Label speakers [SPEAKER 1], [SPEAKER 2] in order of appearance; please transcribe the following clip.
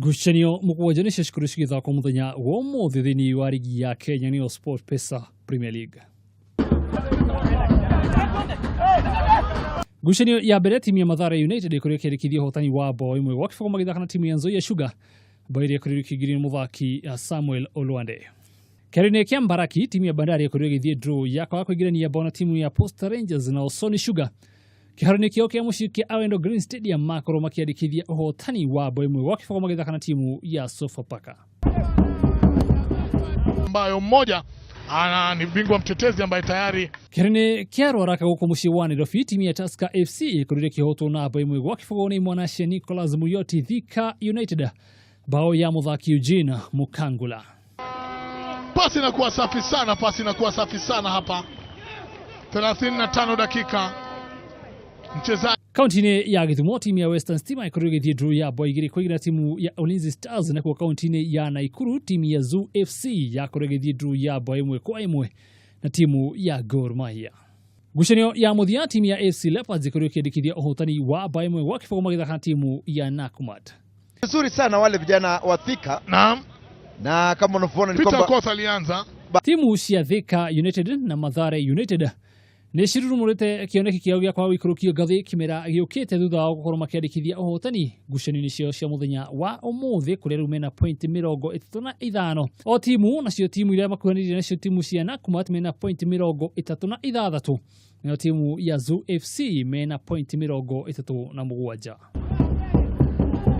[SPEAKER 1] Ngucanio mũgwanja nĩcio cikorirwo cigĩthakwo mũthenya wa ũmũthĩ thĩinĩ wa rigi ya Kenya nĩyo Sport Pesa Premier League. Ngucanio ya mbere timu ya Mathare United ĩkorirwo ĩkĩandĩkithia ũhotani wa mbao imwe gwa kĩbũgũ magĩthaka na timu ya Nzoia Sugar, mbao iria ĩkorirwo ĩkĩingĩrio nĩ mũthaki Samuel Olwande. Kĩharo-inĩ kĩa Mbaraki timu ya Bandari ĩkorirwo ĩgĩthiĩ draw ya kwaga kũingĩrania mbao na timu ya Posta Rangers na Osoni Sugar. Kĩharo-inĩ kĩao kĩa mũciĩ kĩa Awendo Green Stadium makorwo makĩandĩkithia ũhotani wa mbao imwe gwa kĩbũgũ magĩthaka na timu ya Sofapaka.
[SPEAKER 2] Ambayo mmoja ni bingwa mtetezi ambaye tayari
[SPEAKER 1] kĩharo-inĩ kĩa Rwaraka gũkũ mũciĩ wa Nairobi timu ya Tusker FC ĩkorirwo ĩkĩhotwo na mbao imwe gwa kĩbũgũ nĩ Mwanacia Nicholas Muyoti Thika United, bao ya mũthaki Eugene Mukangula.
[SPEAKER 2] Pasi inakuwa safi sana hapa. 35 dakika. Mchezaji
[SPEAKER 1] kaunti-inĩ ya Githumo timu ya Western Stima ĩkorirwo ĩgĩthiĩ draw ya bao igĩrĩ kwa igĩrĩ na timu ya Ulinzi Stars, na kwa kaunti-inĩ ya Nakuru timu ya Zoo FC yakorwo ĩgĩthiĩ draw ya bao imwe kwa imwe na timu ya Gor Mahia. Ngucanio ya Muthenya timu ya FC Leopards ĩkorirwo ĩkĩandĩkithia ũhotani wa bao imwe gwa kĩbũgũ magĩthaka na timu ya Nakumatt.
[SPEAKER 3] Nzuri sana wale vijana wa Thika.
[SPEAKER 2] Naam.
[SPEAKER 3] Na kama unavyoona ni
[SPEAKER 2] kwamba Peter alianza.
[SPEAKER 1] Timu cia Thika United na Mathare United nĩ cirurumũrĩte kĩoneki kĩao gĩa kwa gwikurukio ngathi kimera giukite thutha wa gũkorwo makĩandĩkithia ũhotani ngucanio-inĩ ciao cia mũthenya wa ũmũthĩ kũrĩa rĩu mena point 35 o timu, nacio timu iria makuhanĩrĩire nacio timu cia Nakumatt mena point 36 nayo timu ya Zoo FC mena point 37.